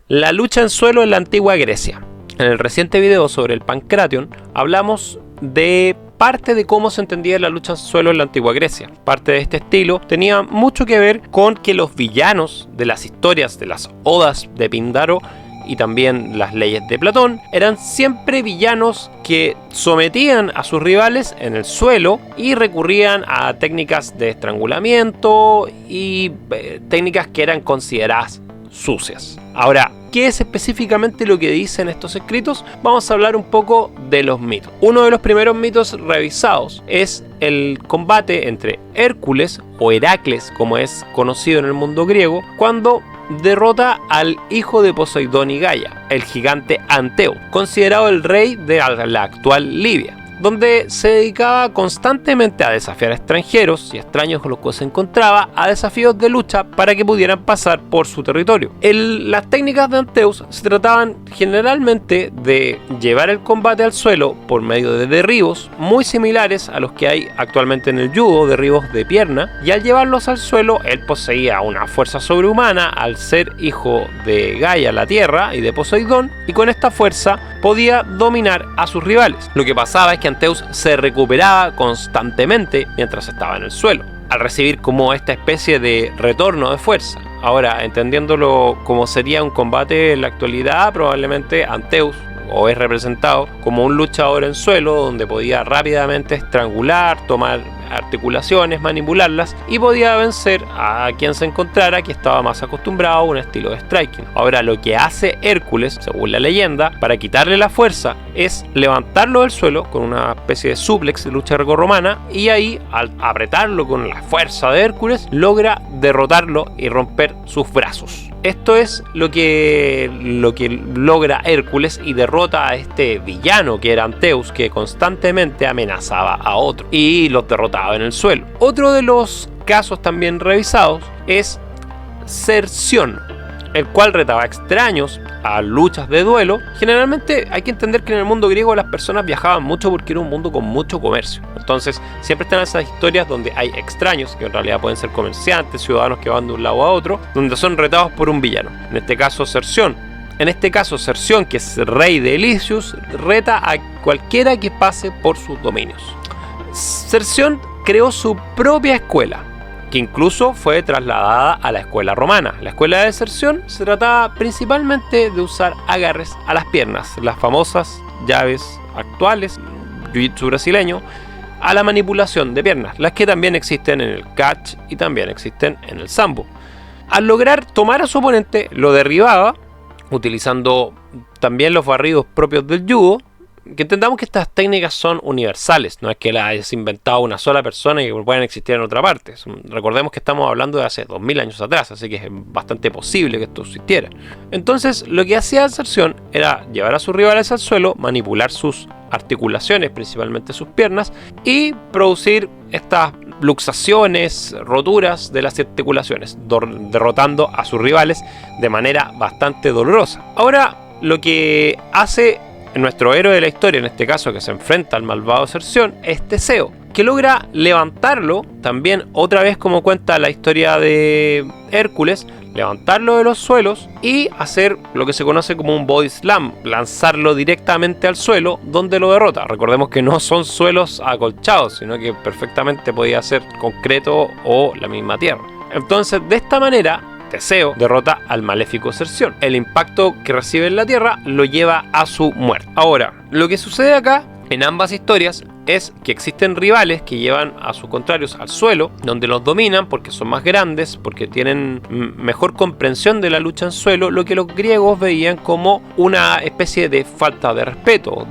La lucha en suelo en la antigua Grecia. En el reciente video sobre el Pancration hablamos de parte de cómo se entendía la lucha en suelo en la antigua Grecia. Parte de este estilo tenía mucho que ver con que los villanos de las historias, de las odas de Píndaro y también las leyes de Platón, eran siempre villanos que sometían a sus rivales en el suelo y recurrían a técnicas de estrangulamiento y técnicas que eran consideradas sucias. Ahora, ¿qué es específicamente lo que dicen estos escritos? Vamos a hablar un poco de los mitos. Uno de los primeros mitos revisados es el combate entre Hércules o Heracles, como es conocido en el mundo griego, cuando derrota al hijo de Poseidón y Gaia, el gigante Anteo, considerado el rey de la actual Libia, donde se dedicaba constantemente a desafiar a extranjeros y extraños con los que se encontraba a desafíos de lucha para que pudieran pasar por su territorio. Las técnicas de Anteus se trataban generalmente de llevar el combate al suelo por medio de derribos muy similares a los que hay actualmente en el judo, derribos de pierna, y al llevarlos al suelo él poseía una fuerza sobrehumana al ser hijo de Gaia, la tierra, y de Poseidón, y con esta fuerza podía dominar a sus rivales. Lo que pasaba es que Anteus se recuperaba constantemente mientras estaba en el suelo, al recibir como esta especie de retorno de fuerza. Ahora, entendiéndolo como sería un combate en la actualidad, probablemente Anteus o es representado como un luchador en suelo donde podía rápidamente estrangular, tomar articulaciones, manipularlas y podía vencer a quien se encontrara que estaba más acostumbrado a un estilo de striking. Ahora, lo que hace Hércules, según la leyenda, para quitarle la fuerza es levantarlo del suelo con una especie de suplex de lucha grecorromana, y ahí, al apretarlo con la fuerza de Hércules, logra derrotarlo y romper sus brazos. Esto es lo que logra Hércules y derrota a este villano que era Anteus, que constantemente amenazaba a otros y los derrotaba en el suelo. Otro de los casos también revisados es Cerción, el cual retaba a extraños a luchas de duelo. Generalmente hay que entender que en el mundo griego las personas viajaban mucho porque era un mundo con mucho comercio. Entonces siempre están esas historias donde hay extraños, que en realidad pueden ser comerciantes, ciudadanos que van de un lado a otro, donde son retados por un villano. En este caso Cerción. Que es rey de Elisius, reta a cualquiera que pase por sus dominios. Cerción creó su propia escuela, que incluso fue trasladada a la escuela romana. La escuela de Cerción se trataba principalmente de usar agarres a las piernas, las famosas llaves actuales, jiu-jitsu brasileño, a la manipulación de piernas, las que también existen en el catch y también existen en el sambo. Al lograr tomar a su oponente, lo derribaba, utilizando también los barridos propios del judo. Que entendamos que estas técnicas son universales, no es que las hayas inventado una sola persona y que puedan existir en otra parte. Recordemos que estamos hablando de hace 2000 años atrás, así que es bastante posible que esto existiera. Entonces, lo que hacía Cerción era llevar a sus rivales al suelo, manipular sus articulaciones, principalmente sus piernas, y producir estas luxaciones, roturas de las articulaciones, derrotando a sus rivales de manera bastante dolorosa. Ahora, lo que hace nuestro héroe de la historia, en este caso que se enfrenta al malvado Cerción, es Teseo, que logra levantarlo, también otra vez como cuenta la historia de Hércules, levantarlo de los suelos y hacer lo que se conoce como un body slam, lanzarlo directamente al suelo donde lo derrota. Recordemos que no son suelos acolchados, sino que perfectamente podía ser concreto o la misma tierra. Entonces, de esta manera, Teseo derrota al maléfico Cerción. El impacto que recibe en la tierra lo lleva a su muerte. Ahora, lo que sucede acá en ambas historias es que existen rivales que llevan a sus contrarios al suelo, donde los dominan porque son más grandes, porque tienen mejor comprensión de la lucha en suelo, lo que los griegos veían como una especie de falta de respeto,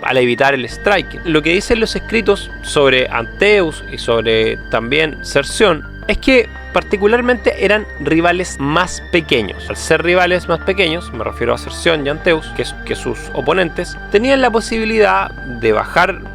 al evitar el striking. Lo que dicen los escritos sobre Anteus y sobre también Cerción es que particularmente eran rivales más pequeños. Al ser rivales más pequeños, me refiero a Cerción y Anteus, que sus oponentes tenían la posibilidad de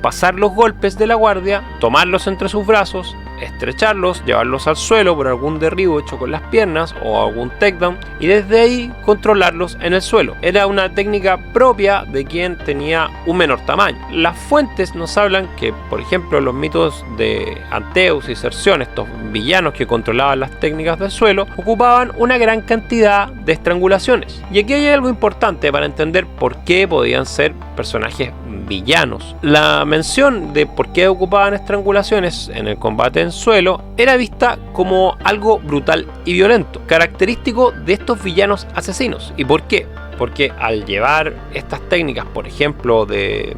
pasar los golpes de la guardia, tomarlos entre sus brazos estrecharlos, llevarlos al suelo por algún derribo hecho con las piernas o algún takedown y desde ahí controlarlos en el suelo. Era una técnica propia de quien tenía un menor tamaño. Las fuentes nos hablan que, por ejemplo, los mitos de Anteus y Cerción, estos villanos que controlaban las técnicas del suelo, ocupaban una gran cantidad de estrangulaciones. Y aquí hay algo importante para entender por qué podían ser personajes villanos. La mención de por qué ocupaban estrangulaciones en el combate en suelo era vista como algo brutal y violento, característico de estos villanos asesinos. ¿Y por qué? Porque al llevar estas técnicas, por ejemplo, de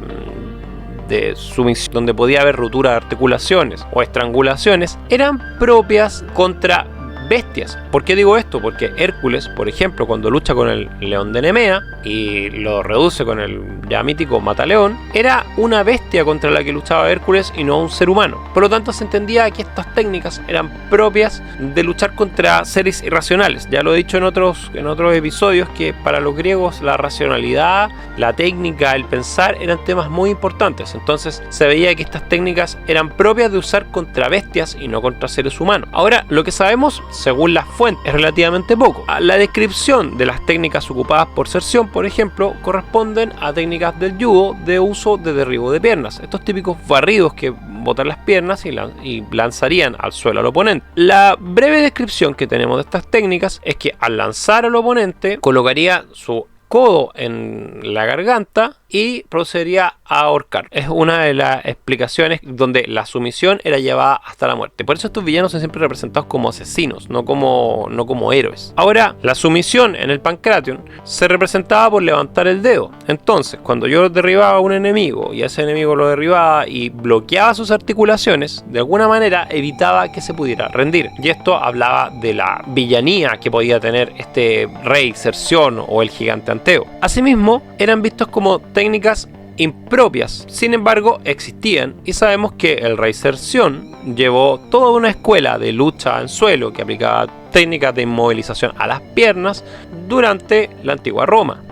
sumisión, donde podía haber ruptura de articulaciones o estrangulaciones, eran propias contra bestias. ¿Por qué digo esto? Porque Hércules, por ejemplo, cuando lucha con el león de Nemea y lo reduce con el ya mítico Mataleón, era una bestia contra la que luchaba Hércules y no un ser humano. Por lo tanto, se entendía que estas técnicas eran propias de luchar contra seres irracionales. Ya lo he dicho en otros episodios que para los griegos la racionalidad, la técnica, el pensar eran temas muy importantes. Entonces se veía que estas técnicas eran propias de usar contra bestias y no contra seres humanos. Ahora, lo que sabemos según las fuentes es relativamente poco. La descripción de las técnicas ocupadas por Cerción, por ejemplo, corresponden a técnicas del judo de uso de derribo de piernas, estos típicos barridos que botan las piernas y lanzarían al suelo al oponente. La breve descripción que tenemos de estas técnicas es que al lanzar al oponente colocaría su codo en la garganta y procedería a ahorcar. Es una de las explicaciones donde la sumisión era llevada hasta la muerte. Por eso estos villanos son siempre representados como asesinos, no como héroes. Ahora, la sumisión en el Pancration se representaba por levantar el dedo. Entonces, cuando yo derribaba a un enemigo y ese enemigo lo derribaba y bloqueaba sus articulaciones, de alguna manera evitaba que se pudiera rendir. Y esto hablaba de la villanía que podía tener este rey Cerción o el gigante Anteo. Asimismo, eran vistos como técnicas impropias, sin embargo existían, y sabemos que el rey Cerción llevó toda una escuela de lucha en suelo que aplicaba técnicas de inmovilización a las piernas durante la antigua Roma.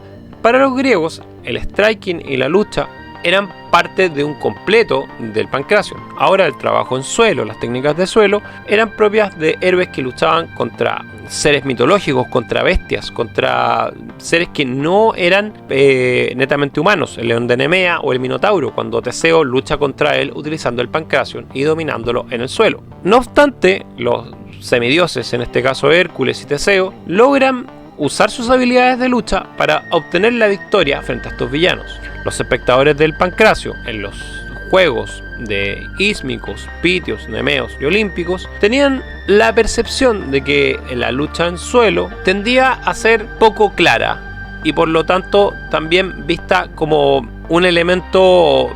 Para los griegos, el striking y la lucha eran parte de un completo del Pancration. Ahora el trabajo en suelo, las técnicas de suelo, eran propias de héroes que luchaban contra seres mitológicos, contra bestias, contra seres que no eran netamente humanos, el león de Nemea o el Minotauro, cuando Teseo lucha contra él utilizando el Pancration y dominándolo en el suelo. No obstante, los semidioses, en este caso Hércules y Teseo, logran usar sus habilidades de lucha para obtener la victoria frente a estos villanos. Los espectadores del Pancracio en los juegos de ísmicos, pitios, nemeos y olímpicos tenían la percepción de que la lucha en suelo tendía a ser poco clara y por lo tanto también vista como un elemento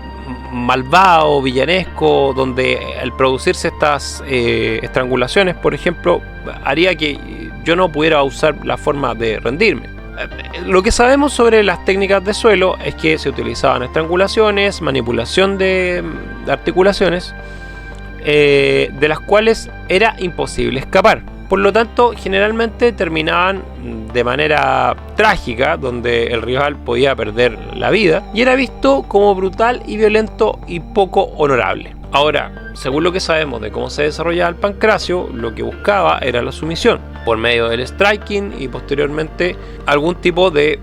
malvado, villanesco, donde al producirse estas estrangulaciones, por ejemplo, haría que yo no pudiera usar la forma de rendirme. Lo que sabemos sobre las técnicas de suelo es que se utilizaban estrangulaciones, manipulación de articulaciones, de las cuales era imposible escapar. Por lo tanto, generalmente terminaban de manera trágica, donde el rival podía perder la vida y era visto como brutal y violento y poco honorable. Ahora, según lo que sabemos de cómo se desarrollaba el Pancracio, lo que buscaba era la sumisión por medio del striking y posteriormente algún tipo de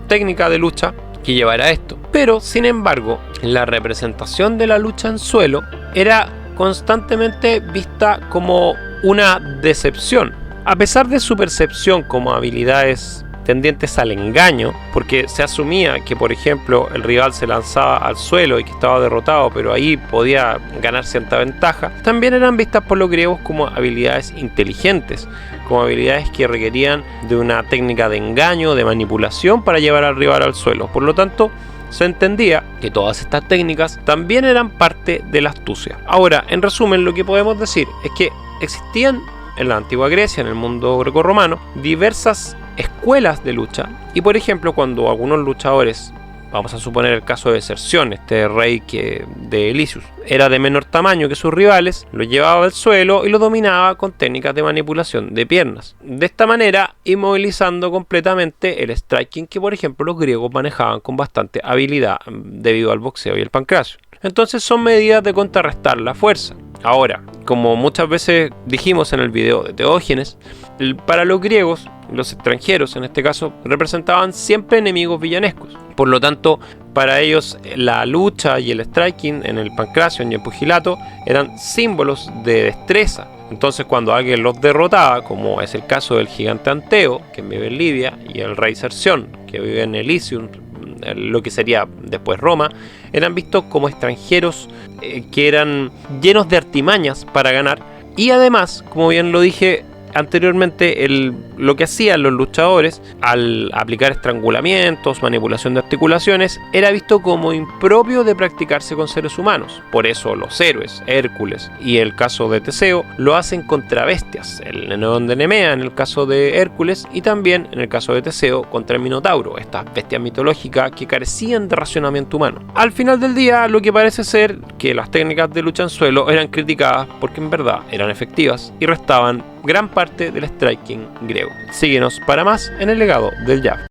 técnica de lucha que llevara a esto. Pero, sin embargo, la representación de la lucha en suelo era constantemente vista como una decepción. A pesar de su percepción como habilidades tendientes al engaño, porque se asumía que, por ejemplo, el rival se lanzaba al suelo y que estaba derrotado, pero ahí podía ganar cierta ventaja, también eran vistas por los griegos como habilidades inteligentes, como habilidades que requerían de una técnica de engaño, de manipulación para llevar al rival al suelo. Por lo tanto, se entendía que todas estas técnicas también eran parte de la astucia. Ahora, en resumen, lo que podemos decir es que existían en la antigua Grecia, en el mundo grecorromano, diversas escuelas de lucha y, por ejemplo, cuando algunos luchadores, vamos a suponer el caso de Cerción, este rey de Elisius, era de menor tamaño que sus rivales, lo llevaba al suelo y lo dominaba con técnicas de manipulación de piernas, de esta manera inmovilizando completamente el striking que, por ejemplo, los griegos manejaban con bastante habilidad debido al boxeo y el Pancracio. Entonces son medidas de contrarrestar la fuerza. Ahora, como muchas veces dijimos en el video de Teógenes, para los griegos, los extranjeros en este caso, representaban siempre enemigos villanescos. Por lo tanto, para ellos la lucha y el striking en el Pancration y el pugilato eran símbolos de destreza. Entonces cuando alguien los derrotaba, como es el caso del gigante Anteo, que vive en Libia, y el rey Cerción, que vive en Elysium, lo que sería después Roma, eran vistos como extranjeros que eran llenos de artimañas para ganar. Y además, como bien lo dije anteriormente, lo que hacían los luchadores al aplicar estrangulamientos, manipulación de articulaciones, era visto como impropio de practicarse con seres humanos. Por eso los héroes, Hércules y el caso de Teseo, lo hacen contra bestias, el Enodón de Nemea en el caso de Hércules, y también en el caso de Teseo contra el Minotauro, estas bestias mitológicas que carecían de racionamiento humano. Al final del día, lo que parece ser que las técnicas de lucha en suelo eran criticadas porque en verdad eran efectivas y restaban gran parte del striking griego. Síguenos para más en el legado del jab.